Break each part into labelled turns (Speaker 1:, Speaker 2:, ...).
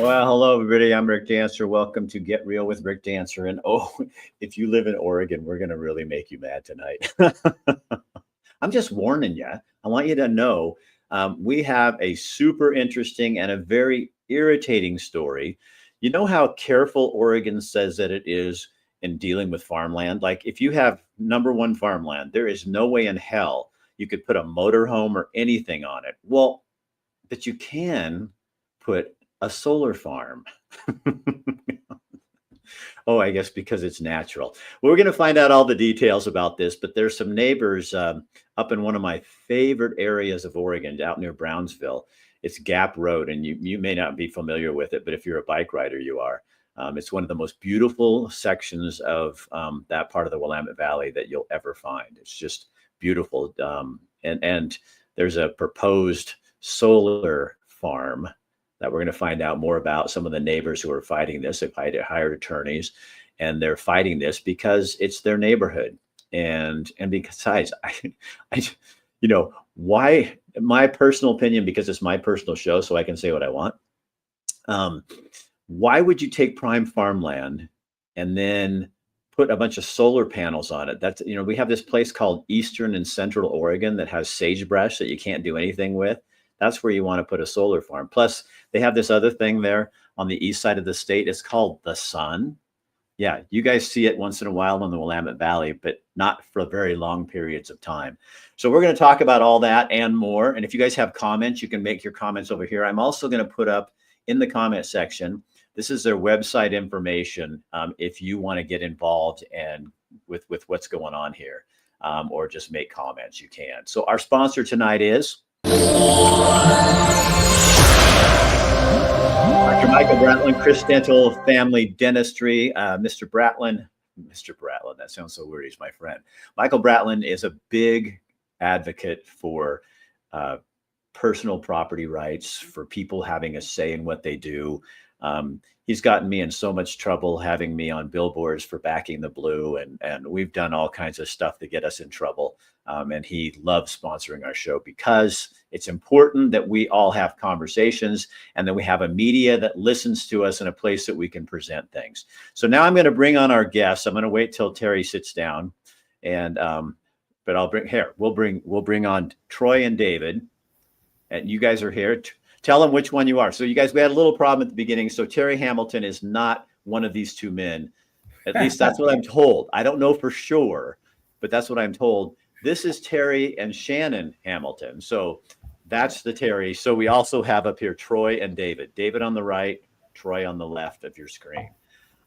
Speaker 1: Well, hello, everybody. I'm Rick Dancer. Welcome to Get Real with Rick Dancer. And oh, if you live in Oregon, we're going to really make you mad tonight. I'm just warning you. I want you to know we have a super interesting and a very irritating story. You know how careful Oregon says that it is in dealing with farmland? Like, if you have number one farmland, there is no way in hell you could put a motorhome or anything on it. Well, but you can put a solar farm. Oh, I guess because it's natural. We're going to find out all the details about this, but there's some neighbors up in one of my favorite areas of Oregon, out near Brownsville. It's Gap Road, and you may not be familiar with it, but if you're a bike rider, you are. It's one of the most beautiful sections of that part of the Willamette Valley that you'll ever find. It's just beautiful. And there's a proposed solar farm that we're going to find out more about. Some of the neighbors who are fighting this. They've hired attorneys, and they're fighting this because it's their neighborhood. And besides, why? My personal opinion, because it's my personal show, so I can say what I want. Why would you take prime farmland and then put a bunch of solar panels on it? That's, we have this place called Eastern and Central Oregon that has sagebrush that you can't do anything with. That's where you want to put a solar farm. Plus, they have this other thing there on the east side of the state. It's called the sun. Yeah, you guys see it once in a while in the Willamette Valley, but not for very long periods of time. So we're going to talk about all that and more. And if you guys have comments, you can make your comments over here. I'm also going to put up in the comment section, this is their website information if you want to get involved and with what's going on here, or just make comments, you can. So our sponsor tonight is Dr. Michael Bratlin, Chris Dental Family Dentistry. Mr. Bratlin, that sounds so weird. He's my friend. Michael Bratlin is a big advocate for personal property rights, for people having a say in what they do. He's gotten me in so much trouble having me on billboards for backing the blue, and we've done all kinds of stuff to get us in trouble. And he loves sponsoring our show because it's important that we all have conversations and that we have a media that listens to us in a place that we can present things. So now I'm going to bring on our guests. I'm going to wait till Terry sits down, and but we'll bring on Troy and David, and you guys are here. Tell them which one you are. So you guys, we had a little problem at the beginning. So Terry Hamilton is not one of these two men. At least that's what I'm told. I don't know for sure, but that's what I'm told. This is Terry and Shannon Hamilton. So that's the Terry. So we also have up here Troy and David. David on the right, Troy on the left of your screen.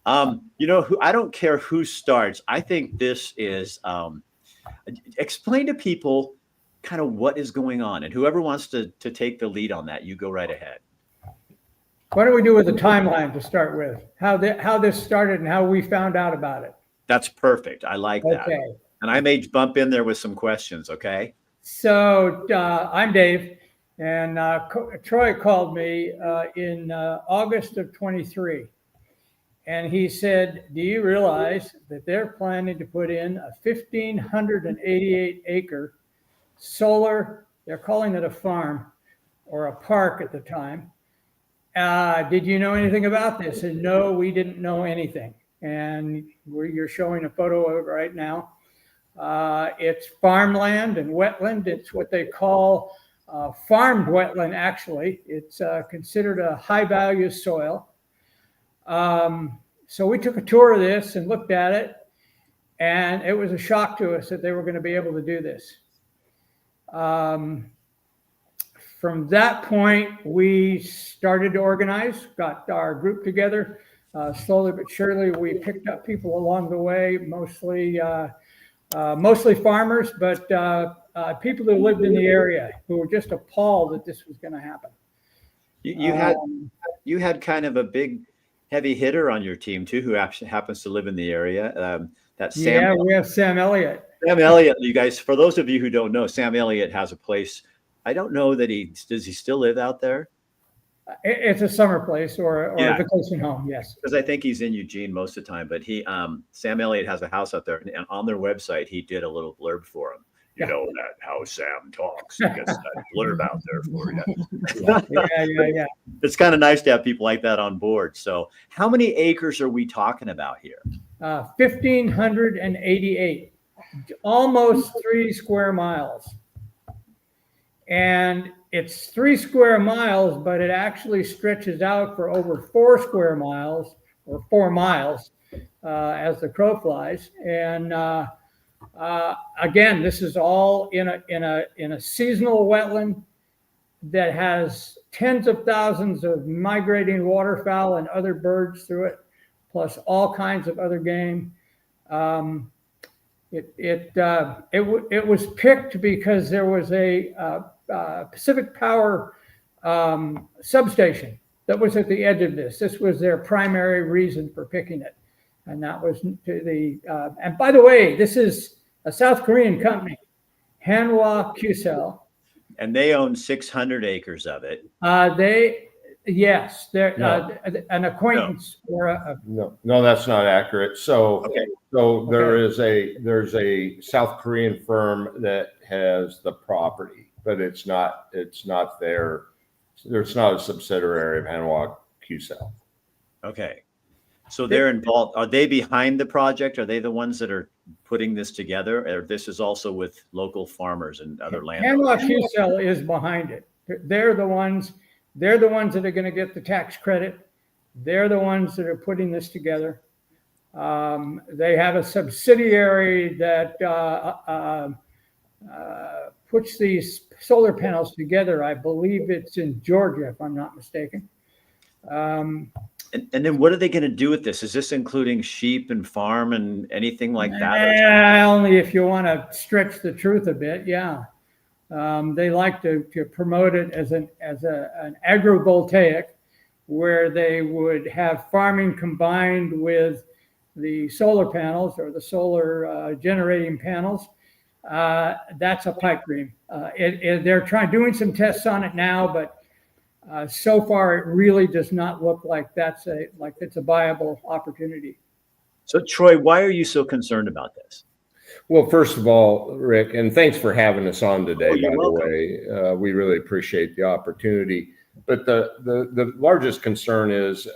Speaker 1: I don't care who starts. I think this is explain to people kind of what is going on, and whoever wants to take the lead on that, you go right ahead.
Speaker 2: Why don't we do with the timeline to start with? How this started and how we found out about it.
Speaker 1: That's perfect. I like that.
Speaker 2: Okay.
Speaker 1: And I may bump in there with some questions, okay?
Speaker 2: So I'm Dave, and Troy called me in August of 23. And he said, do you realize that they're planning to put in a 1,588 acre solar, they're calling it a farm or a park at the time. Did you know anything about this? And no, we didn't know anything. And you're showing a photo of it right now. It's farmland and wetland. It's what they call farmed wetland, actually. It's considered a high value soil. So we took a tour of this and looked at it, and it was a shock to us that they were going to be able to do this. From that point, we started to organize, got our group together. Slowly but surely, we picked up people along the way, mostly farmers, but people who lived in the area who were just appalled that this was going to happen.
Speaker 1: You had kind of a big heavy hitter on your team too, who actually happens to live in the area.
Speaker 2: We have Sam Elliott.
Speaker 1: Sam Elliott, you guys, for those of you who don't know, Sam Elliott has a place. I don't know that does he still live out there?
Speaker 2: It's a summer place or a vacation home, yes.
Speaker 1: Because I think he's in Eugene most of the time, but Sam Elliott has a house out there, and on their website, he did a little blurb for him. You know, that how Sam talks. He gets that blurb out there for you.
Speaker 2: Yeah.
Speaker 1: It's kind of nice to have people like that on board. So how many acres are we talking about here?
Speaker 2: 1,588, almost 3 square miles. And it's 3 square miles, but it actually stretches out for over 4 square miles, or 4 miles, as the crow flies. And again, this is all in a seasonal wetland that has tens of thousands of migrating waterfowl and other birds through it, plus all kinds of other game. It was picked because there was a Pacific Power substation that was at the edge of this. This was their primary reason for picking it, and that was to the. And by the way, this is a South Korean company, Hanwha Qcell.
Speaker 1: And they own 600 acres of it.
Speaker 2: Yes, they're an acquaintance or a.
Speaker 3: No, that's not accurate. So,
Speaker 1: Okay.
Speaker 3: so there's a South Korean firm that has the property, but it's not their. It's not a subsidiary of Hanwha Qcell.
Speaker 1: Okay. So they're involved. Are they behind the project? Are they the ones that are putting this together? Or this is also with local farmers and other landowners?
Speaker 2: Hanwha Qcell is behind it. They're the ones that are going to get the tax credit. They're the ones that are putting this together. They have a subsidiary that puts these solar panels together. I believe it's in Georgia, if I'm not mistaken.
Speaker 1: And then what are they going to do with this? Is this including sheep and farm and anything like that?
Speaker 2: Yeah, only if you want to stretch the truth a bit. Yeah, they like to promote it as an agrivoltaic, where they would have farming combined with the solar panels or the solar generating panels. That's a pipe dream. They're doing some tests on it now, but so far it really does not look like it's a viable opportunity.
Speaker 1: So Troy, why are you so concerned about this?
Speaker 3: Well, first of all, Rick, and thanks for having us on today, by the
Speaker 1: welcome.
Speaker 3: way. We really appreciate the opportunity. But the largest concern is,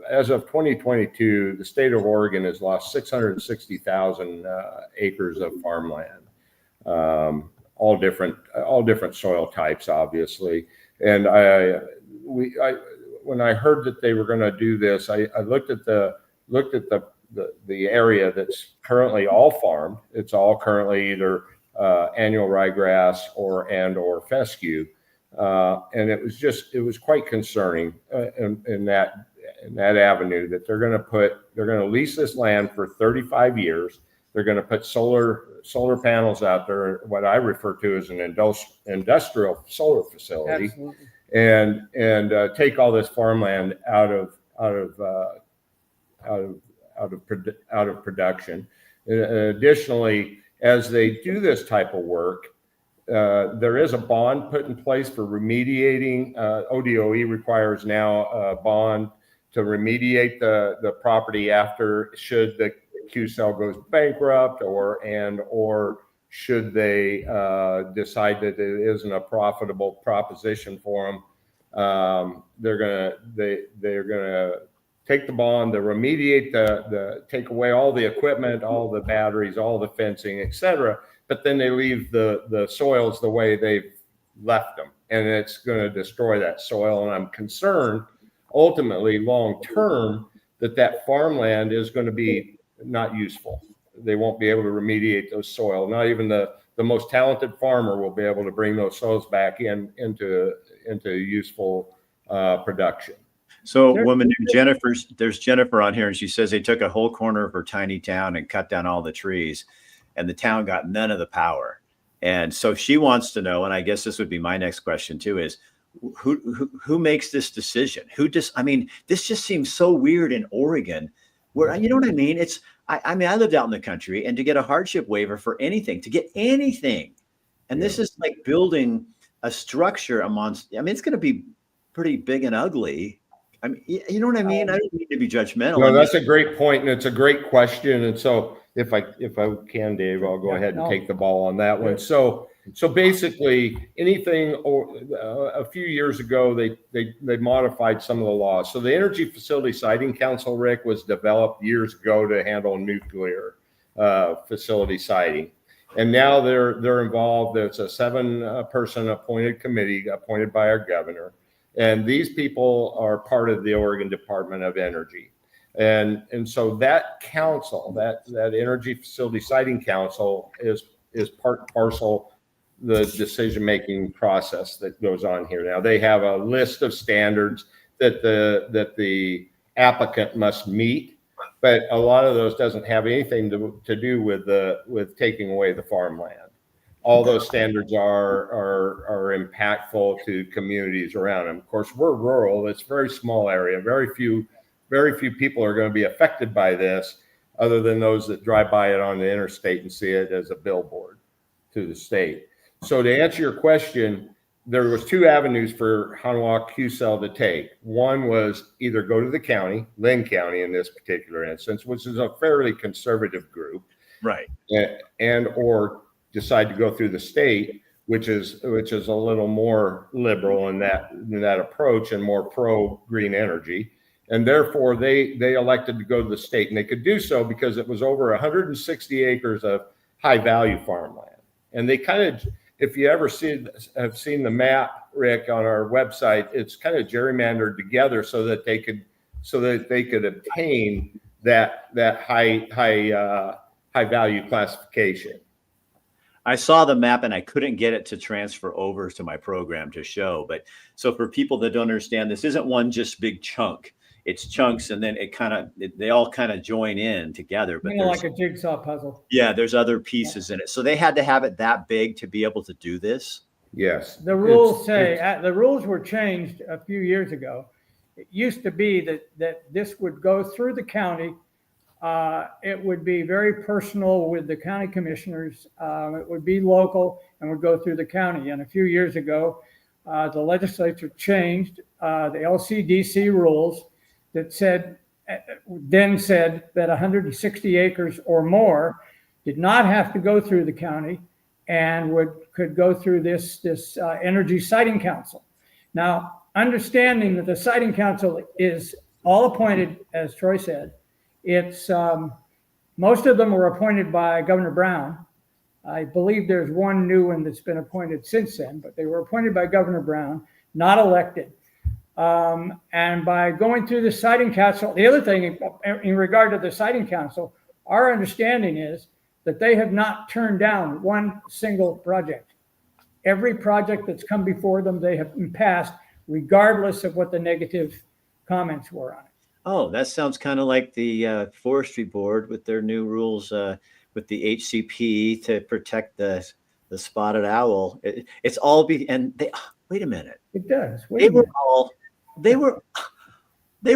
Speaker 3: as of 2022, the state of Oregon has lost 660,000 acres of farmland, all different soil types, obviously. And when I heard that they were going to do this, I looked at the area that's currently all farmed. It's all currently either annual ryegrass or fescue, and it was quite concerning in that avenue that they're going to lease this land for 35 years. They're going to put solar panels out there, what I refer to as an industrial solar facility.
Speaker 2: Absolutely.
Speaker 3: And take all this farmland out of production. Additionally, as they do this type of work, there is a bond put in place for remediating. ODOE requires now a bond to remediate the property after, should the Qcell goes bankrupt or should they decide that it isn't a profitable proposition for them. They're gonna take the bond, they remediate take away all the equipment, all the batteries, all the fencing, etc. But then they leave the soils the way they've left them, and it's going to destroy that soil. And I'm concerned, ultimately, long term, that farmland is going to be not useful. They won't be able to remediate those soil. Not even the most talented farmer will be able to bring those soils back into useful production.
Speaker 1: So woman named there's Jennifer on here, and she says they took a whole corner of her tiny town and cut down all the trees, and the town got none of the power. And so she wants to know, and I guess this would be my next question too, is who makes this decision? This just seems so weird in Oregon, where, you know what I mean? I lived out in the country, and to get a hardship waiver for anything, and this is like building a structure it's going to be pretty big and ugly. I mean, you know what I mean? I don't need to be judgmental.
Speaker 3: No, that's a great point, and it's a great question. And so if I can, Dave, I'll go ahead and take the ball on that one. So So basically, anything a few years ago, they modified some of the laws. So the Energy Facility Siting Council, Rick, was developed years ago to handle nuclear facility siting, and now they're involved. There's a 7-person appointed committee appointed by our governor, and these people are part of the Oregon Department of Energy. And so that council, that Energy Facility Siting Council, is part and parcel the decision-making process that goes on here. Now they have a list of standards that the applicant must meet, but a lot of those doesn't have anything to do with taking away the farmland. All those standards are impactful to communities around them. Of course, we're rural; it's a very small area. Very few people are going to be affected by this, other than those that drive by it on the interstate and see it as a billboard to the state. So to answer your question, there was 2 avenues for Hanwha QCell to take. One was either go to the county, Lynn County in this particular instance, which is a fairly conservative group,
Speaker 1: Right.
Speaker 3: and or decide to go through the state, which is a little more liberal in that approach and more pro green energy. And therefore they elected to go to the state, and they could do so because it was over 160 acres of high value farmland. And they kind of, if you ever have seen the map, Rick, on our website, it's kind of gerrymandered together so that they could obtain that high value classification.
Speaker 1: I saw the map and I couldn't get it to transfer over to my program to show. But so for people that don't understand, this isn't one just big chunk. It's chunks, and then they all kind of join in together. But
Speaker 2: like a jigsaw puzzle.
Speaker 1: Yeah, there's other pieces in it. So they had to have it that big to be able to do this.
Speaker 3: Yes.
Speaker 2: The rules the rules were changed a few years ago. It used to be that this would go through the county. It would be very personal with the county commissioners. It would be local and would go through the county. And a few years ago, the legislature changed the LCDC rules that then said that 160 acres or more did not have to go through the county and could go through this Energy Siting Council. Now, understanding that the Siting Council is all appointed, as Troy said, it's most of them were appointed by Governor Brown. I believe there's one new one that's been appointed since then, but they were appointed by Governor Brown, not elected. And by going through the Siting Council, the other thing in regard to the Siting Council, our understanding is that they have not turned down one single project. Every project that's come before them, they have passed, regardless of what the negative comments were on it.
Speaker 1: Oh, that sounds kind of like the forestry board with their new rules with the HCP to protect the spotted owl. It's all and they wait a minute.
Speaker 2: It does.
Speaker 1: They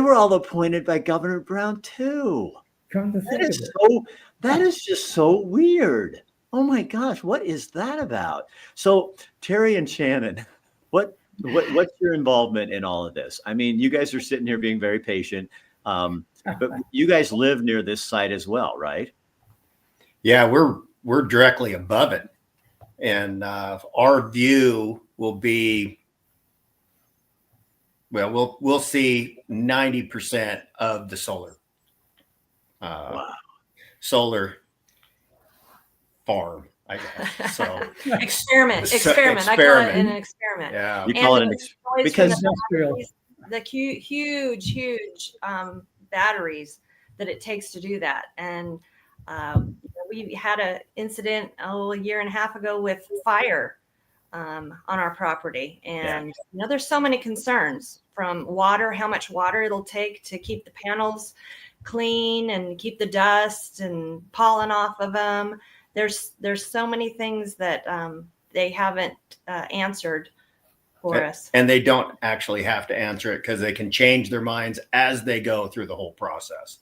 Speaker 1: were all appointed by Governor Brown too.
Speaker 2: Come to think of it.
Speaker 1: That is just so weird. Oh my gosh, what is that about? So Terry and Shannon, what's your involvement in all of this? I mean, you guys are sitting here being very patient, but you guys live near this site as well, right?
Speaker 4: Yeah, we're directly above it, and our view will be, well, we'll see 90% of the solar farm, I guess. So
Speaker 5: experiment. I call it an experiment.
Speaker 4: Yeah,
Speaker 1: you call it an experiment because
Speaker 5: the huge batteries that it takes to do that. And we had an incident a year and a half ago with fire on our property, and there's so many concerns from water, how much water it'll take to keep the panels clean and keep the dust and pollen off of them. There's so many things that they haven't answered for us.
Speaker 4: And they don't actually have to answer it because they can change their minds as they go through the whole process.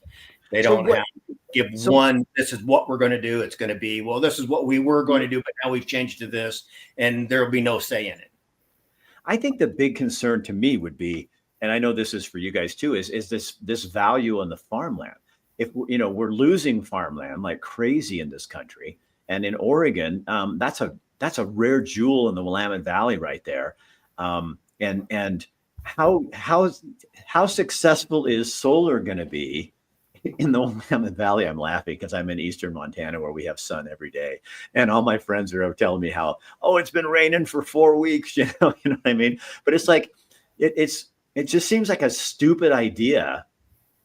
Speaker 4: They don't have to give this is what we're going to do. It's going to be, well, this is what we were going to do, but now we've changed to this, and there will be no say in it.
Speaker 1: I think the big concern to me would be, and I know this is for you guys too, is this value on the farmland. If we're losing farmland like crazy in this country, and in Oregon, that's a that's a rare jewel in the Willamette Valley right there. And how successful is solar going to be in the Willamette Valley? I'm laughing because I'm in eastern Montana where we have sun every day, and all my friends are telling me how, oh, it's been raining for 4 weeks, you know what I mean? But it's like it just seems like a stupid idea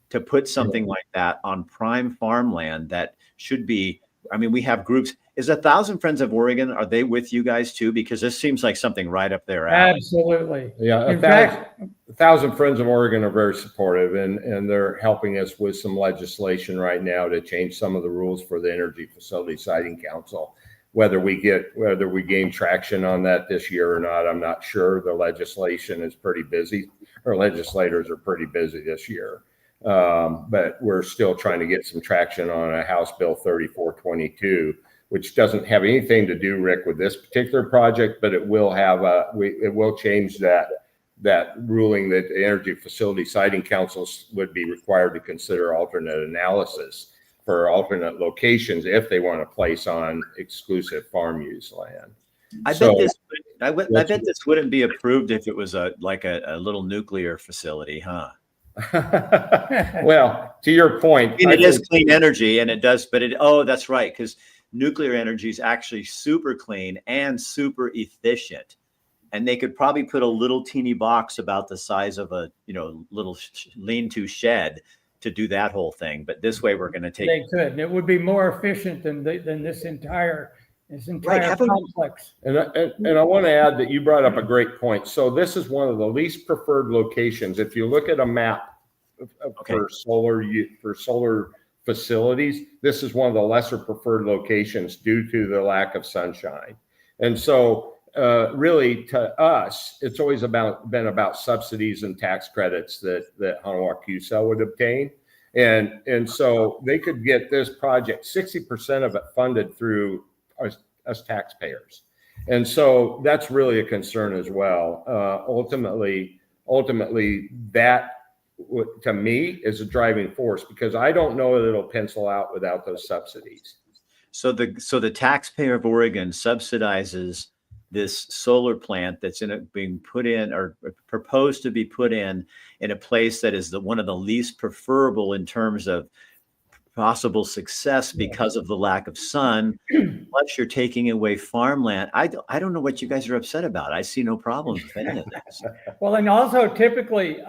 Speaker 1: to put something like that on prime farmland that should be. I mean, we have groups. Is 1,000 Friends of Oregon, are they with you guys too? Because this seems like something right up their alley.
Speaker 2: Absolutely.
Speaker 3: Yeah,
Speaker 2: In fact,
Speaker 3: 1,000 Friends of Oregon are very supportive, and they're helping us with some legislation right now to change some of the rules for the Energy Facility Siting Council. Whether we gain traction on that this year or not, I'm not sure. The legislation is pretty busy. Our legislators are pretty busy this year. But we're still trying to get some traction on a House Bill 3422, which doesn't have anything to do, Rick, with this particular project, but it will have it will change that ruling that the Energy Facility Siting Councils would be required to consider alternate analysis for alternate locations if they want to place on exclusive farm use land.
Speaker 1: I bet this wouldn't be approved if it was a little nuclear facility, huh?
Speaker 3: Well, to your point,
Speaker 1: I mean, it is clean energy, and it does, but that's right, because nuclear energy is actually super clean and super efficient, and they could probably put a little teeny box about the size of a little lean-to shed to do that whole thing. But this way, we're going to take.
Speaker 2: They could. It would be more efficient than this entire
Speaker 1: right,
Speaker 2: complex.
Speaker 3: And I want to add that you brought up a great point. So this is one of the least preferred locations. If you look at a map for solar facilities, this is one of the lesser preferred locations due to the lack of sunshine. And so really to us, it's always been about subsidies and tax credits that Hanawak-Usel would obtain. And so they could get this project, 60% of it funded through us taxpayers. And so that's really a concern as well. Ultimately that to me is a driving force, because I don't know that it'll pencil out without those subsidies.
Speaker 1: So the taxpayer of Oregon subsidizes this solar plant that's being put in or proposed to be put in a place that is one of the least preferable in terms of possible success because of the lack of sun. Plus, you're taking away farmland. I don't know what you guys are upset about. I see no problems with any of this.
Speaker 2: Well, and also typically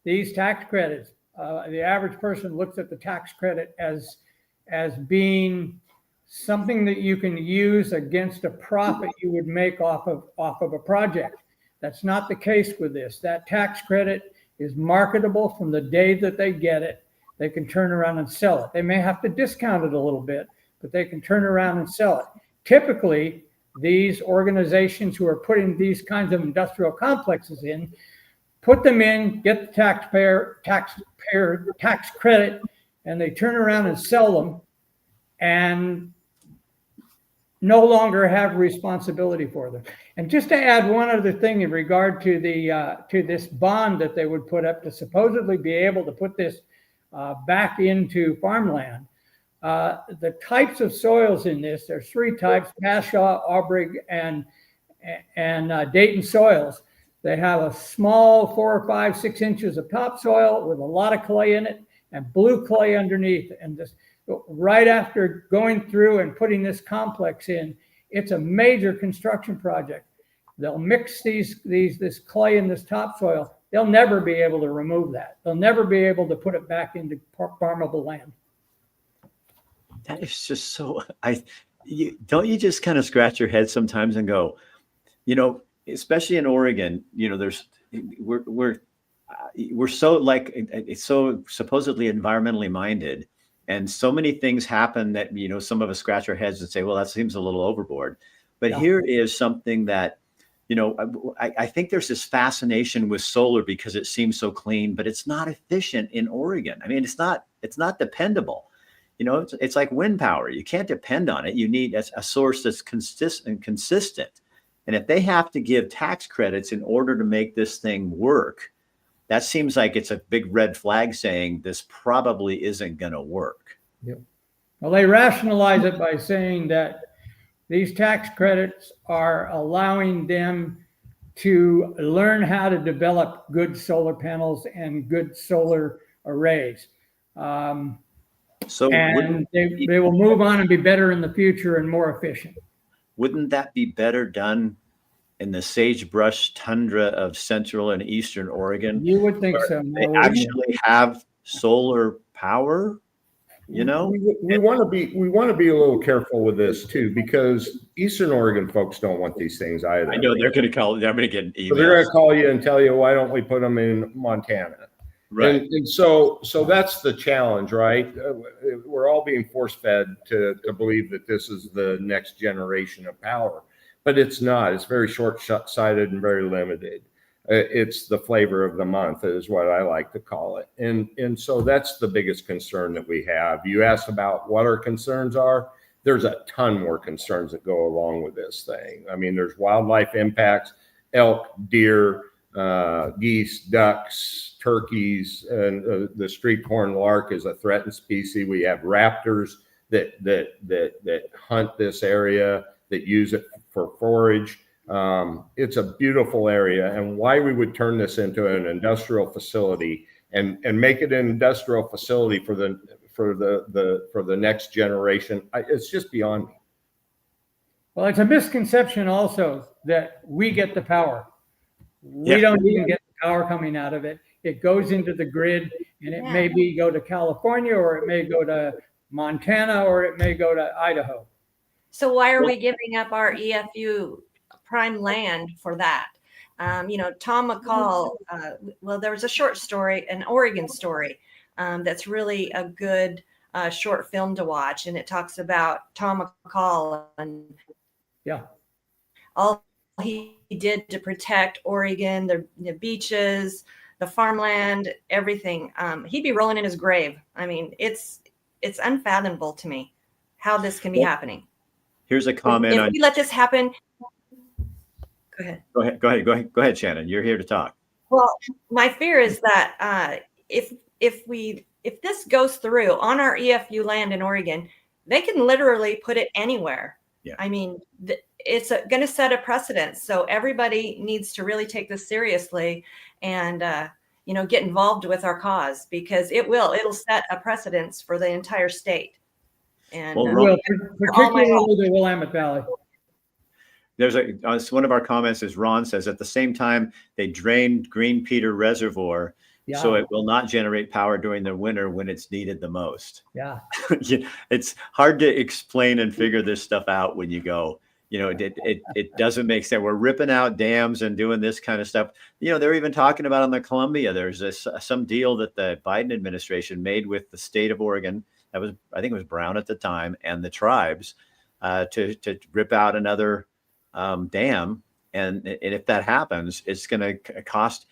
Speaker 2: these tax credits, the average person looks at the tax credit as being something that you can use against a profit you would make off of a project. That's not the case with this. That tax credit is marketable from the day that they get it. They can turn around and sell it. They may have to discount it a little bit, but they can turn around and sell it. Typically, these organizations who are putting these kinds of industrial complexes in, put them in, get the taxpayer tax credit, and they turn around and sell them and no longer have responsibility for them. And just to add one other thing in regard to to this bond that they would put up to supposedly be able to put this back into farmland. The types of soils in this, there's 3 types: Pashaw, Aubrig, and Dayton soils. They have a small 4 or 5, 6 inches of topsoil with a lot of clay in it and blue clay underneath. And this, right after going through and putting this complex in, it's a major construction project. They'll mix this clay and this topsoil. They'll never be able to remove that. They'll never be able to put it back into farmable land.
Speaker 1: That is just so. Don't you just kind of scratch your head sometimes and go, especially in Oregon, we're so it's so supposedly environmentally minded, and so many things happen that some of us scratch our heads and say, well, that seems a little overboard. But here is something that. I think there's this fascination with solar because it seems so clean, but it's not efficient in Oregon. I mean, it's not dependable. It's like wind power. You can't depend on it. You need a source that's consistent. And if they have to give tax credits in order to make this thing work, that seems like it's a big red flag saying this probably isn't going to work.
Speaker 2: Yep. Well, they rationalize it by saying that These tax credits are allowing them to learn how to develop good solar panels and good solar arrays.
Speaker 1: So
Speaker 2: And they will move on and be better in the future and more efficient.
Speaker 1: wouldn't that be better done in the sagebrush tundra of central and eastern Oregon?
Speaker 2: You would think
Speaker 1: where
Speaker 2: so.
Speaker 1: they actually have solar power, you know?
Speaker 3: We want to be a little careful with this too, because Eastern Oregon folks don't want these things either.
Speaker 1: I know they're going to call. I'm going to get emails.
Speaker 3: So they're going to call you and tell you, why don't we put them in Montana?
Speaker 1: Right.
Speaker 3: And so that's the challenge, right? We're all being force fed to believe that this is the next generation of power, but it's not. It's very short-sighted and very limited. It's the flavor of the month is what I like to call it. And so that's the biggest concern that we have. You asked about what our concerns are. There's a ton more concerns that go along with this thing. I mean, there's wildlife impacts, elk, deer, geese, ducks, turkeys, and the street corn lark is a threatened species. We have raptors that hunt this area, that use it for forage. It's a beautiful area, and why we would turn this into an industrial facility and make it an industrial facility for the next generation, it's just beyond me.
Speaker 2: Well, it's a misconception also that we get the power. We don't even get the power coming out of it. It goes into the grid, and it may go to California, or it may go to Montana, or it may go to Idaho.
Speaker 5: So why are we giving up our EFU prime land for that? Tom McCall, well, there was a short story, an Oregon story, that's really a good short film to watch. And it talks about Tom McCall and all he did to protect Oregon, the beaches, the farmland, everything. He'd be rolling in his grave. I mean, it's unfathomable to me how this can be happening.
Speaker 1: Here's a comment.
Speaker 5: If we let this happen, go ahead, Shannon. You're here to talk. Well, my fear is that if this goes through on our EFU land in Oregon, they can literally put it anywhere.
Speaker 1: Yeah.
Speaker 5: I mean, it's going to set a precedent. So everybody needs to really take this seriously and get involved with our cause, because it'll set a precedence for the entire state. And
Speaker 2: particularly the Willamette Valley.
Speaker 1: There's one of our comments is Ron says, at the same time, they drained Green Peter Reservoir, so it will not generate power during the winter when it's needed the most.
Speaker 2: Yeah.
Speaker 1: It's hard to explain and figure this stuff out when you go, it doesn't make sense. We're ripping out dams and doing this kind of stuff. They're even talking about on the Columbia, there's some deal that the Biden administration made with the state of Oregon. I think it was Brown at the time, and the tribes to rip out another dam. And if that happens, it's going to cost,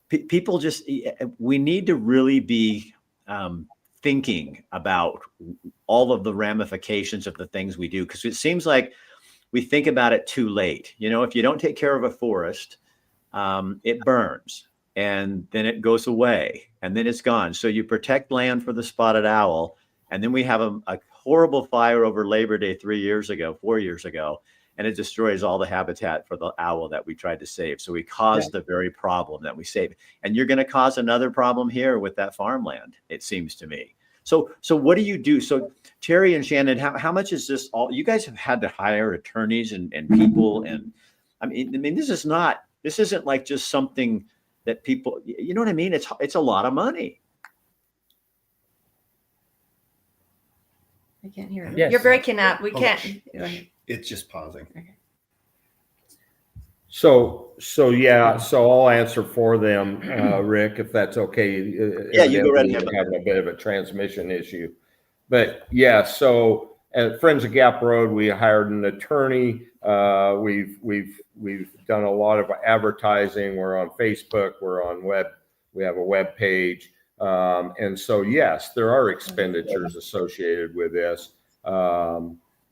Speaker 1: people just, we need to really be thinking about all of the ramifications of the things we do. Because it seems like we think about it too late. If you don't take care of a forest, it burns and then it goes away and then it's gone. So you protect land for the spotted owl. And then we have a horrible fire over Labor Day 4 years ago, and it destroys all the habitat for the owl that we tried to save. So we caused the very problem that we saved. And you're going to cause another problem here with that farmland, it seems to me. So what do you do? So Terry and Shannon, how much is this all? You guys have had to hire attorneys and people. And I mean, this isn't like just something that people, you know what I mean? It's a lot of money.
Speaker 5: I can't hear it.
Speaker 2: Yes.
Speaker 5: You're breaking up. We can't.
Speaker 4: It's just pausing.
Speaker 5: Okay.
Speaker 3: So I'll answer for them, Rick, if that's okay.
Speaker 1: Yeah, you go right ahead.
Speaker 3: Having a bit of a transmission issue, but so at Friends of Gap Road, we hired an attorney. We've done a lot of advertising. We're on Facebook. We're on web. We have a web page. And so, yes, there are expenditures associated with this.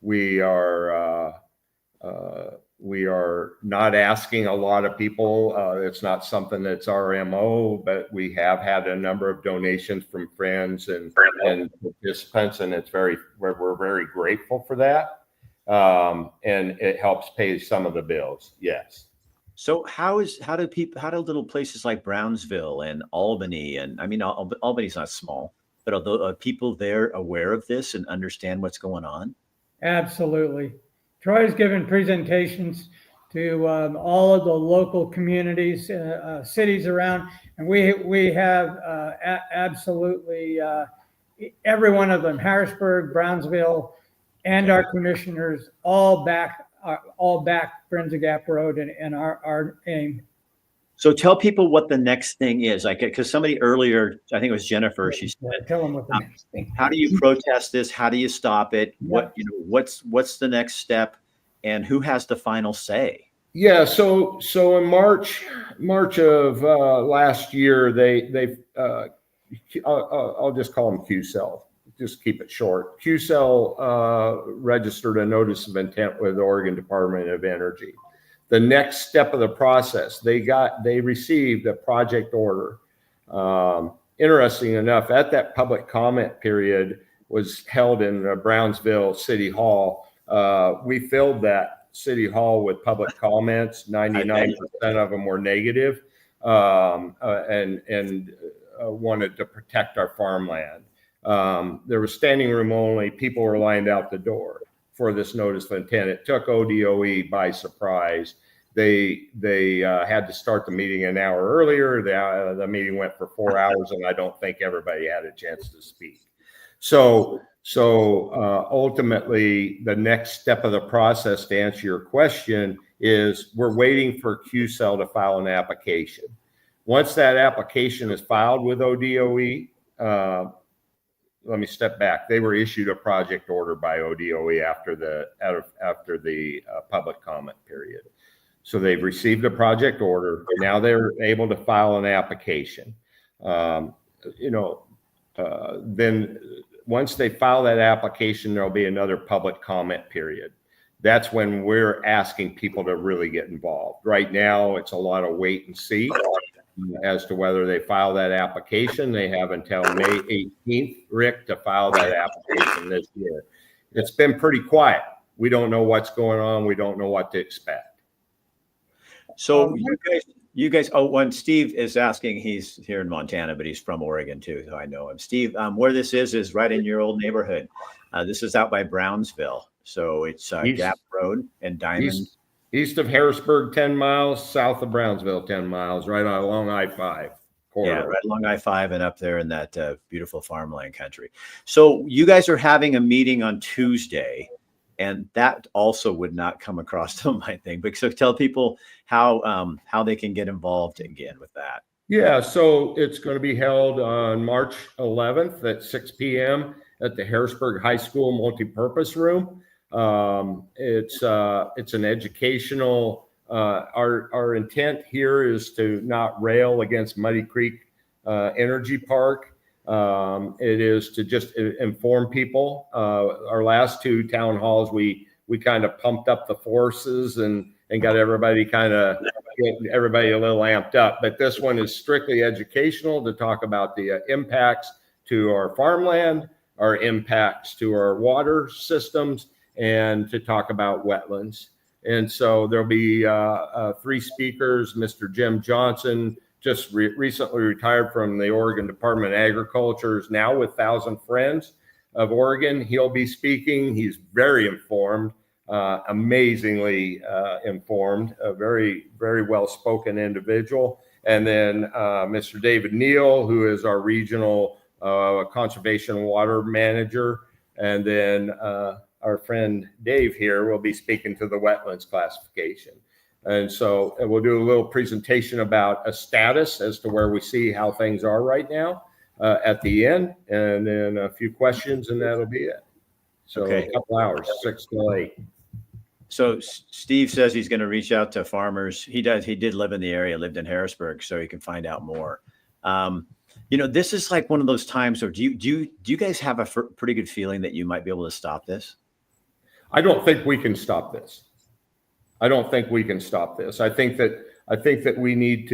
Speaker 3: We are not asking a lot of people. It's not something that's our MO, but we have had a number of donations from friends and participants, and we're very grateful for that. and it helps pay some of the bills. Yes.
Speaker 1: So how do little places like Brownsville and Albany, and I mean, Albany's not small, but are people there aware of this and understand what's going on?
Speaker 2: Absolutely. Troy's given presentations to all of the local communities, cities around, and we have absolutely every one of them, Harrisburg, Brownsville, and our commissioners all back Brenza Gap Road and our aim.
Speaker 1: So tell people what the next thing is, like, because somebody earlier, I think it was Jennifer, she said,
Speaker 2: Tell them what the next thing.
Speaker 1: how do you protest this? How do you stop it? What's the next step, and who has the final say?
Speaker 3: Yeah, so in March of last year, I'll just call them QCell. Just keep it short. QCell registered a notice of intent with the Oregon Department of Energy. The next step of the process, they received a project order. Interesting enough, at that public comment period was held in Brownsville City Hall. We filled that City Hall with public comments. 99% of them were negative, and wanted to protect our farmland. There was standing room only. People were lined out the door for this notice of intent. It took ODOE by surprise. They had to start the meeting an hour earlier. The meeting went for 4 hours, and I don't think everybody had a chance to speak. So ultimately, the next step of the process, to answer your question, is we're waiting for QCell to file an application. Once that application is filed with ODOE, let me step back. They were issued a project order by ODOE after the public comment period. So they've received a project order. Now they're able to file an application. Then once they file that application, there'll be another public comment period. That's when we're asking people to really get involved. Right now, it's a lot of wait and see as to whether they file that application. They have until May 18th, Rick, to file that application this year. It's been pretty quiet. We don't know what's going on. We don't know what to expect.
Speaker 1: So you guys. Oh, when Steve is asking, he's here in Montana, but he's from Oregon too, so I know him. Steve, where this is right in your old neighborhood. This is out by Brownsville, so it's Gap Road and Diamond.
Speaker 3: East of Harrisburg, 10 miles, south of Brownsville, 10 miles, right along I-5 corridor.
Speaker 1: Yeah, right along I-5 and up there in that beautiful farmland country. So you guys are having a meeting on Tuesday, and that also would not come across to my thing. But so tell people how they can get involved again with that.
Speaker 3: Yeah, so it's going to be held on March 11th at 6 p.m. at the Harrisburg High School multipurpose room. It's an educational, our intent here is to not rail against Muddy Creek Energy Park. It is to just inform people. Our last two town halls, we kind of pumped up the forces and got everybody a little amped up. But this one is strictly educational to talk about the impacts to our farmland, our impacts to our water systems, and to talk about wetlands. And so there'll be 3 speakers. Mr. Jim Johnson, just recently retired from the Oregon Department of Agriculture, is now with Thousand Friends of Oregon. He'll be speaking. He's very informed, amazingly informed, a very, very well-spoken individual. And then Mr. David Neal, who is our regional conservation water manager. And then our friend Dave here will be speaking to the wetlands classification. And so we'll do a little presentation about a status as to where we see how things are right now at the end, and then a few questions, and that'll be it. So a couple hours, 6 to 8.
Speaker 1: So Steve says he's going to reach out to farmers. He did live in the area, lived in Harrisburg, so he can find out more. This is like one of those times where do you guys have a pretty good feeling that you might be able to stop this?
Speaker 3: I don't think we can stop this. I think that we need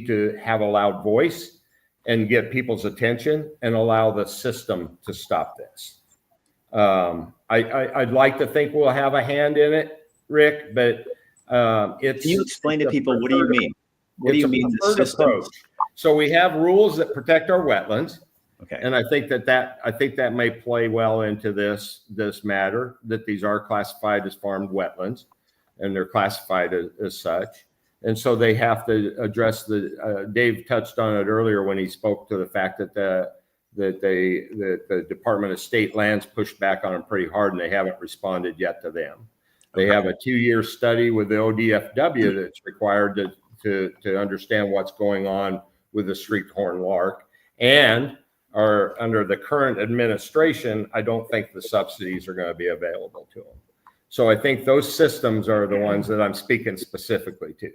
Speaker 3: to have a loud voice and get people's attention and allow the system to stop this. I'd like to think we'll have a hand in it, Rick, but it's.
Speaker 1: Can you explain to people, what do you mean? What do
Speaker 3: It's
Speaker 1: you
Speaker 3: a
Speaker 1: mean the
Speaker 3: preferred
Speaker 1: system?
Speaker 3: approach. So we have rules that protect our wetlands.
Speaker 1: Okay.
Speaker 3: And I think that may play well into this matter, that these are classified as farmed wetlands, and they're classified as such. And so they have to address Dave touched on it earlier when he spoke to the fact that the Department of State Lands pushed back on them pretty hard, and they haven't responded yet to them. They have a 2-year study with the ODFW that's required to understand what's going on with the streaked horn lark, and are under the current administration, I don't think the subsidies are going to be available to them. So I think those systems are the ones that I'm speaking specifically to.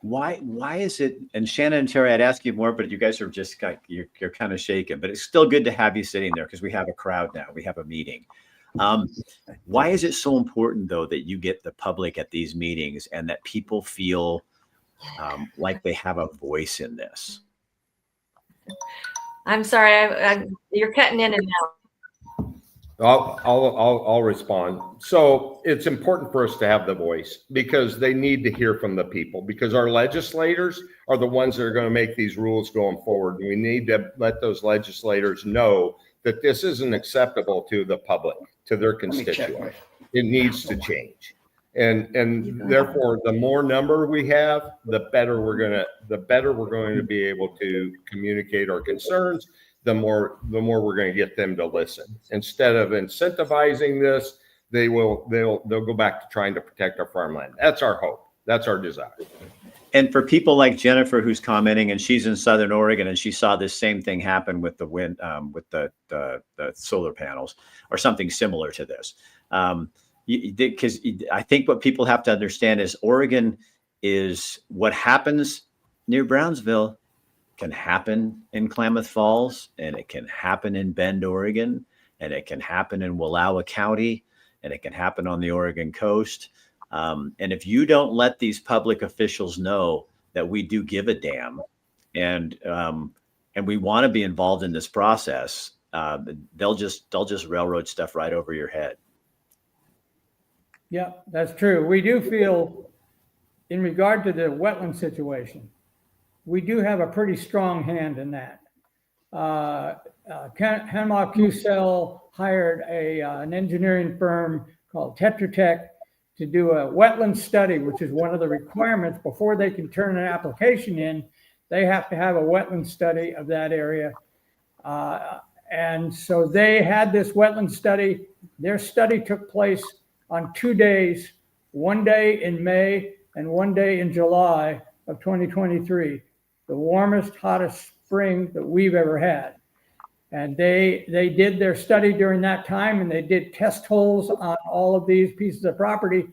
Speaker 1: Why is it? And Shannon and Terry, I'd ask you more, but you guys are just you're kind of shaken. But it's still good to have you sitting there because we have a crowd now. We have a meeting. Why is it so important, though, that you get the public at these meetings and that people feel like they have a voice in this?
Speaker 5: I'm sorry, you're cutting in and out.
Speaker 3: I'll respond. So it's important for us to have the voice because they need to hear from the people, because our legislators are the ones that are going to make these rules going forward. And we need to let those legislators know that this isn't acceptable to the public, to their constituents. It needs to change. And therefore, the more number we have, the better we're going to be able to communicate our concerns. The more we're going to get them to listen. Instead of incentivizing this, they'll go back to trying to protect our farmland. That's our hope. That's our desire.
Speaker 1: And for people like Jennifer, who's commenting, and she's in Southern Oregon, and she saw this same thing happen with the wind, with the solar panels, or something similar to this. Because I think what people have to understand is Oregon is what happens near Brownsville can happen in Klamath Falls, and it can happen in Bend, Oregon, and it can happen in Wallowa County, and it can happen on the Oregon coast. And if you don't let these public officials know that we do give a damn, and we want to be involved in this process, they'll just railroad stuff right over your head.
Speaker 2: Yeah, that's true. We do feel, in regard to the wetland situation, we do have a pretty strong hand in that. Hemlock QCell hired an engineering firm called Tetra Tech to do a wetland study, which is one of the requirements before they can turn an application in. They have to have a wetland study of that area. And so they had this wetland study. Their study took place on 2 days, one day in May and one day in July of 2023, the warmest, hottest spring that we've ever had. And they did their study during that time, and they did test holes on all of these pieces of property,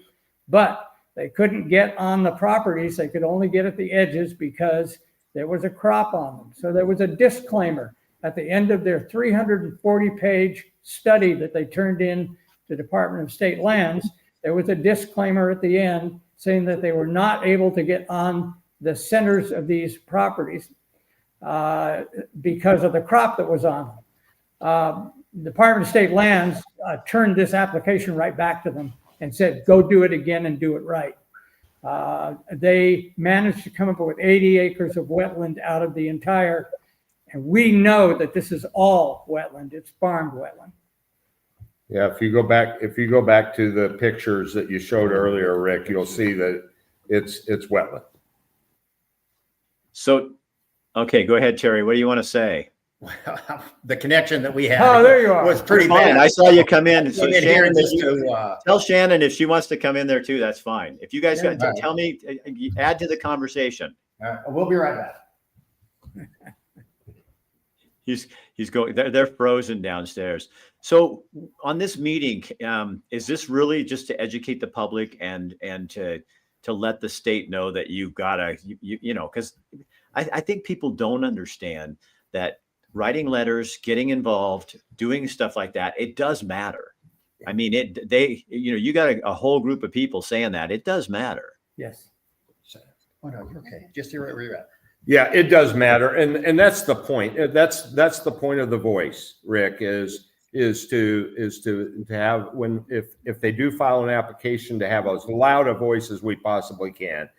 Speaker 2: but they couldn't get on the properties. They could only get at the edges because there was a crop on them. So there was a disclaimer at the end of their 340-page study that they turned in to the Department of State Lands. There was a disclaimer at the end saying that they were not able to get on the centers of these properties because of the crop that was on them. Department of State Lands turned this application right back to them and said, go do it again and do it right. They managed to come up with 80 acres of wetland out of the entire, and we know that this is all wetland. It's farmed wetland.
Speaker 3: Yeah, if you go back to the pictures that you showed earlier, Rick, you'll see that it's wetland.
Speaker 1: So, okay, go ahead, Terry. What do you want to say?
Speaker 4: Well, the connection that we had
Speaker 2: there you are.
Speaker 4: was pretty
Speaker 1: Fine.
Speaker 4: bad.
Speaker 1: I saw you come in. So
Speaker 4: Came in
Speaker 1: Shannon,
Speaker 4: here
Speaker 1: tell Shannon if she wants to come in there too, that's fine. If you guys got
Speaker 4: Right.
Speaker 1: tell me, add to the conversation.
Speaker 4: We'll be right back.
Speaker 1: He's going. They're frozen downstairs. So on this meeting, is this really just to educate the public and to let the state know that you've got to you know, because I think people don't understand that writing letters, getting involved, doing stuff like that, it does matter. I mean, you got a whole group of people saying that it does matter.
Speaker 2: Yes.
Speaker 4: Oh no, you're okay. Just here where you're at.
Speaker 3: Yeah, it does matter, and that's the point. That's the point of the voice, Rick. Is is to have, when if they do file an application, to have as loud a voice as we possibly can.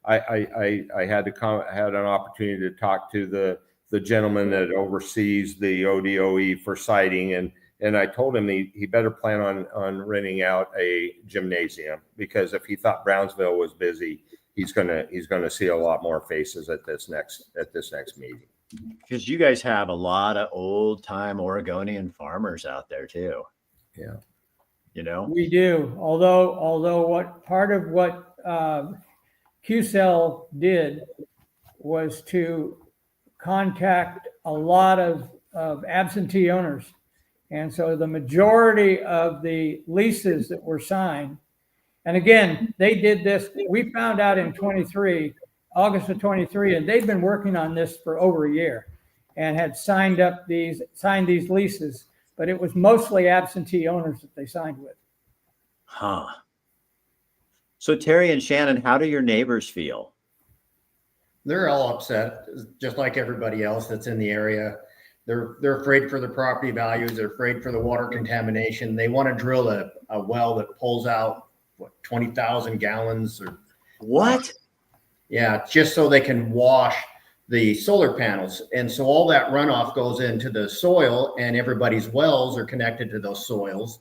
Speaker 3: I had an opportunity to talk to the gentleman that oversees the ODOE for siting, and I told him he better plan on renting out a gymnasium, because if he thought Brownsville was busy, he's gonna see a lot more faces at this next meeting.
Speaker 1: Because you guys have a lot of old time Oregonian farmers out there too.
Speaker 3: Yeah.
Speaker 1: You know,
Speaker 2: We do. Although what part of what QCell did was to contact a lot of absentee owners. And so the majority of the leases that were signed, and again, they did this, we found out in August of 23, and they've been working on this for over a year and had signed these leases, but it was mostly absentee owners that they signed with.
Speaker 1: huh? So Terry and Shannon, how do your neighbors feel?
Speaker 4: They're all upset, just like everybody else that's in the area. They're afraid for their property values. They're afraid for the water contamination. They want to drill a well that pulls out 20,000 gallons or
Speaker 1: What?
Speaker 4: yeah, just so they can wash the solar panels. And so all that runoff goes into the soil, and everybody's wells are connected to those soils.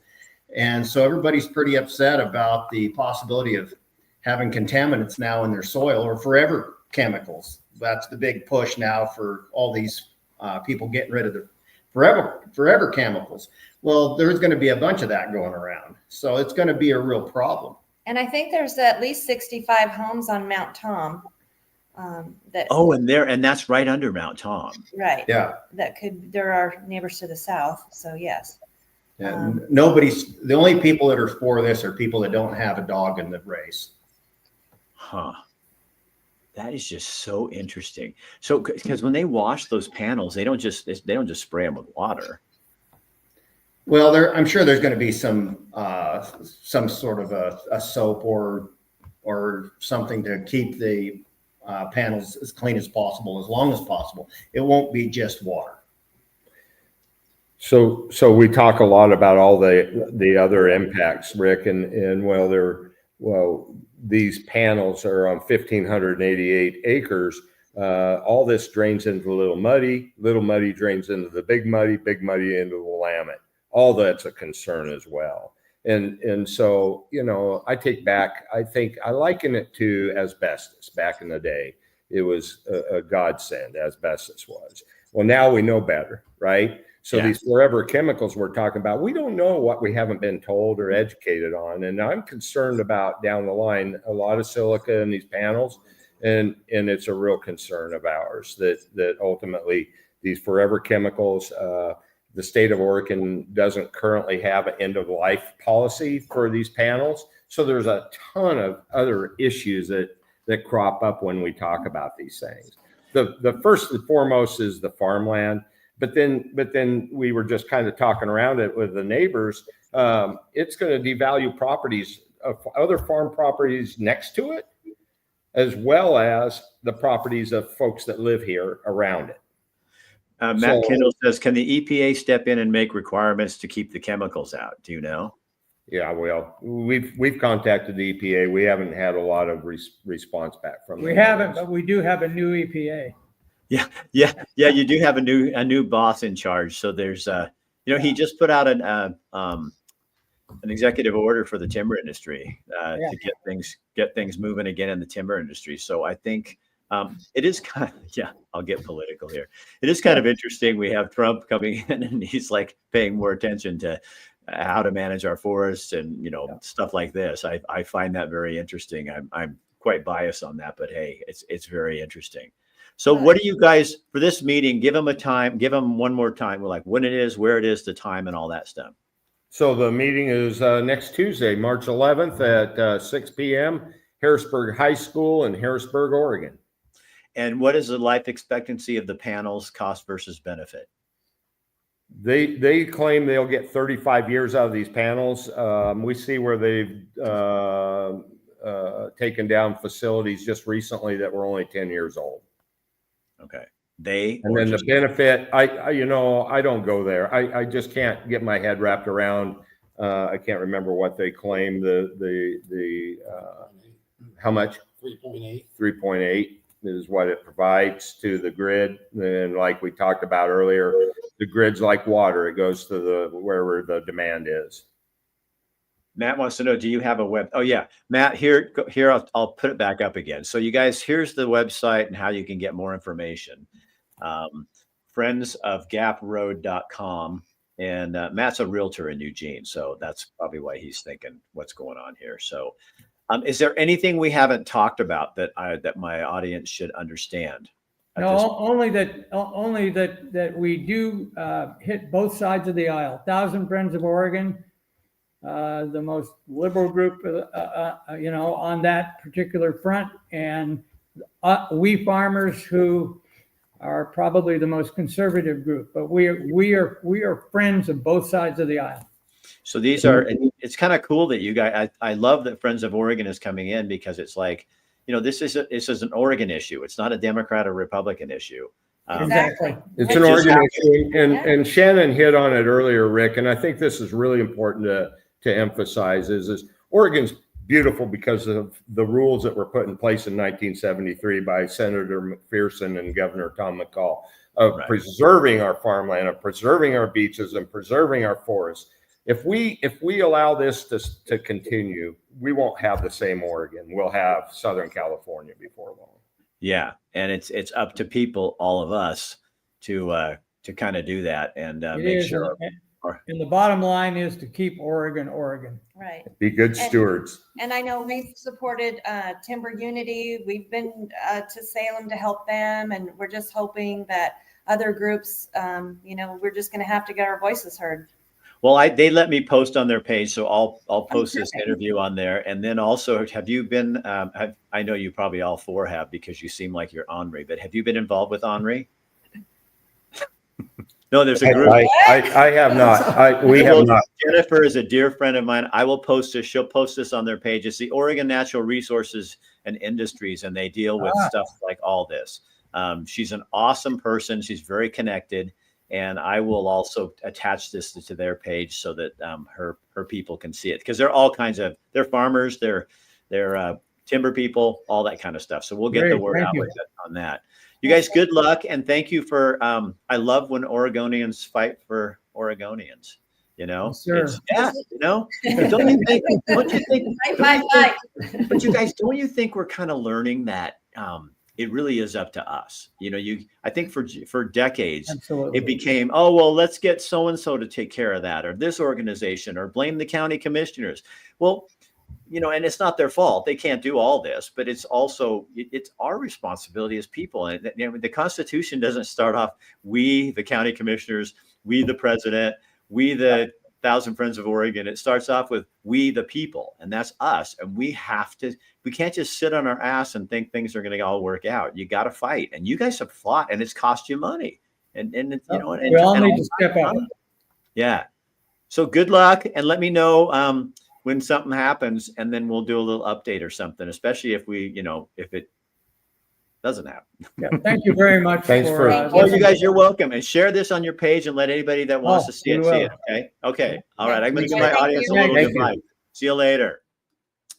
Speaker 4: And so everybody's pretty upset about the possibility of having contaminants now in their soil, or forever chemicals. That's the big push now for all these people getting rid of the forever chemicals. Well, there's going to be a bunch of that going around. So it's going to be a real problem.
Speaker 5: And I think there's at least 65 homes on Mount Tom. That
Speaker 1: Oh, and that's right under Mount Tom.
Speaker 5: right.
Speaker 4: Yeah.
Speaker 5: There are neighbors to the south. So yes.
Speaker 4: And the only people that are for this are people that don't have a dog in the race.
Speaker 1: Huh. That is just so interesting. So, because when they wash those panels, they don't just spray them with water.
Speaker 4: Well, I'm sure there's going to be some sort of a soap or something to keep the panels as clean as possible, as long as possible. It won't be just water.
Speaker 3: So we talk a lot about all the other impacts, Rick, and these panels are on 1,588 acres. All this drains into Little Muddy drains into the Big Muddy into the Willamette. All that's a concern as well. And so, I think I liken it to asbestos. Back in the day, it was a godsend, asbestos was. Well, now we know better, right? So these forever chemicals we're talking about, we don't know what we haven't been told or educated on. And I'm concerned about down the line, a lot of silica in these panels. And it's a real concern of ours that ultimately these forever chemicals, the state of Oregon doesn't currently have an end of life policy for these panels. So there's a ton of other issues that crop up when we talk about these things. The first and foremost is the farmland. But then we were just kind of talking around it with the neighbors. It's going to devalue properties of other farm properties next to it, as well as the properties of folks that live here around it.
Speaker 1: Matt Kendall says, can the EPA step in and make requirements to keep the chemicals out? Do you know? Yeah,
Speaker 3: well, we've contacted the EPA. We haven't had a lot of response back from them.
Speaker 2: We haven't, but we do have a new EPA.
Speaker 1: Yeah. You do have a new boss in charge. So there's, he just put out an executive order for the timber industry to get things moving again in the timber industry. So I think it is kind of, I'll get political here. It is kind of interesting. We have Trump coming in and he's like paying more attention to how to manage our forests and, stuff like this. I find that very interesting. I'm quite biased on that, but hey, it's very interesting. So what do you guys, for this meeting, give them a time, give them one more time, like when it is, where it is, the time and all that stuff.
Speaker 3: So the meeting is next Tuesday, March 11th at 6 p.m., Harrisburg High School in Harrisburg, Oregon.
Speaker 1: And what is the life expectancy of the panels, cost versus benefit?
Speaker 3: They claim they'll get 35 years out of these panels. We see where they've taken down facilities just recently that were only 10 years old.
Speaker 1: Okay. They
Speaker 3: And then the benefit, you know, I don't go there. I just can't get my head wrapped around. I can't remember what they claim how much 3.8 is what it provides to the grid. And like we talked about earlier, the grid's like water. It goes to wherever the demand is.
Speaker 1: Matt wants to know, do you have a web? Oh yeah, Matt, here, I'll put it back up again. So you guys, here's the website and how you can get more information. friendsofgaproad.com. And Matt's a realtor in Eugene, so that's probably why he's thinking what's going on here. So is there anything we haven't talked about that my audience should understand?
Speaker 2: No, only that we do hit both sides of the aisle. Thousand Friends of Oregon, the most liberal group, you know, on that particular front, and we farmers who are probably the most conservative group. But we are friends of both sides of the aisle.
Speaker 1: So these are, it's kind of cool that you guys, I love that Friends of Oregon is coming in, because it's like, you know, this is an Oregon issue. It's not a Democrat or Republican issue.
Speaker 2: Exactly.
Speaker 3: It's an Oregon issue. And Shannon hit on it earlier, Rick, and I think this is really important to emphasize is Oregon's beautiful because of the rules that were put in place in 1973 by Senator McPherson and Governor Tom McCall of preserving our farmland, of preserving our beaches, and preserving our forests. If we allow this to continue, we won't have the same Oregon. We'll have Southern California before long.
Speaker 1: Yeah, and it's up to people, all of us, to kind of do that and make sure.
Speaker 2: And the bottom line is to keep Oregon, Oregon.
Speaker 5: Right.
Speaker 3: Be good stewards.
Speaker 5: And I know we've supported Timber Unity. We've been to Salem to help them, and we're just hoping that other groups, you know, we're just going to have to get our voices heard.
Speaker 1: Well, they let me post on their page, so I'll post this interview on there. And then also, have you been? I know you probably all four have, because you seem like you're Henri. But have you been involved with Henri? No, there's a group.
Speaker 3: I have not. We have not.
Speaker 1: Jennifer is a dear friend of mine. I will post this. She'll post this on their page. It's the Oregon Natural Resources and Industries, and they deal with stuff like all this. She's an awesome person. She's very connected. And I will also attach this to their page so that her people can see it, because they're all kinds of, they're farmers, they're timber people, all that kind of stuff. So we'll get the word out on that. You guys, good luck, and thank you for. I love when Oregonians fight for Oregonians. You know, yeah, you know. Don't you think? Don't you think? But you guys, don't you think we're kind of learning that? It really is up to us. You know, I think for decades, it became, oh, well, let's get so-and-so to take care of that, or this organization, or blame the county commissioners. Well, you know, and it's not their fault. They can't do all this, but it's also, it's our responsibility as people. And you know, the Constitution doesn't start off, we, the county commissioners, we, the president, we, the 1,000 Friends of Oregon. It starts off with we, the people, and that's us. And we can't just sit on our ass and think things are going to all work out. You got to fight, and you guys have fought, and it's cost you money. And you know, and
Speaker 2: we all need to step up.
Speaker 1: Yeah. So good luck, and let me know when something happens, and then we'll do a little update or something, especially if if it doesn't happen.
Speaker 2: Yeah, thank you very much.
Speaker 3: Thanks for
Speaker 1: well, you guys, you're welcome. And share this on your page and let anybody that wants to see it, see it. Okay. Okay. All right. I'm going to give my audience a little goodbye. See you later.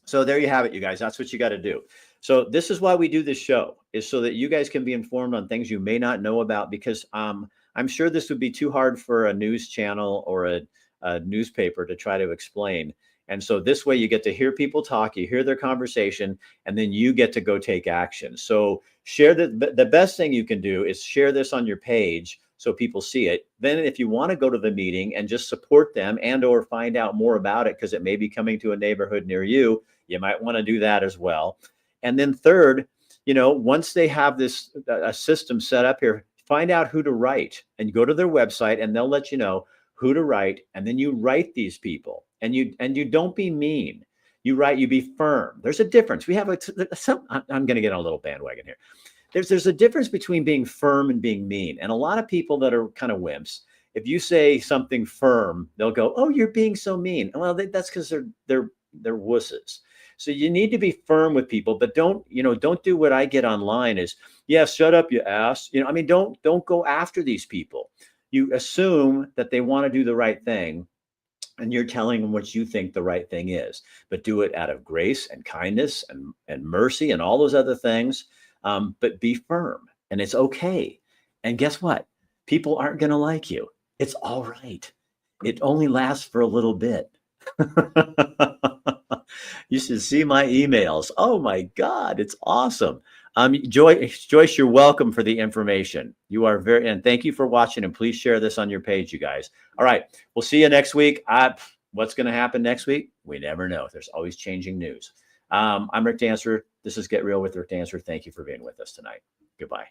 Speaker 1: So there you have it, you guys. That's what you got to do. So this is why we do this show, is so that you guys can be informed on things you may not know about, because I'm sure this would be too hard for a news channel or a newspaper to try to explain. And so this way you get to hear people talk, you hear their conversation, and then you get to go take action. So share the best thing you can do is share this on your page so people see it. Then if you want to go to the meeting and just support them and or find out more about it, because it may be coming to a neighborhood near you, you might want to do that as well. And then third, you know, once they have this a system set up here, find out who to write and go to their website, and they'll let you know who to write. And then you write these people. And you don't be mean. You be firm. There's a difference. We have I'm going to get on a little bandwagon here. There's a difference between being firm and being mean. And a lot of people that are kind of wimps, if you say something firm, they'll go, "Oh, you're being so mean." Well, that's because they're wusses. So you need to be firm with people, but don't do what I get online is, yeah, shut up, you ass. I mean, don't go after these people. You assume that they want to do the right thing, and you're telling them what you think the right thing is, but do it out of grace and kindness and mercy and all those other things. But be firm, and it's okay. And guess what? People aren't going to like you. It's all right. It only lasts for a little bit. You should see my emails. Oh my God, it's awesome. Joyce, you're welcome for the information. You are and thank you for watching, and please share this on your page, you guys. All right, we'll see you next week. What's going to happen next week? We never know. There's always changing news. I'm Rick Dancer. This is Get Real with Rick Dancer. Thank you for being with us tonight. Goodbye.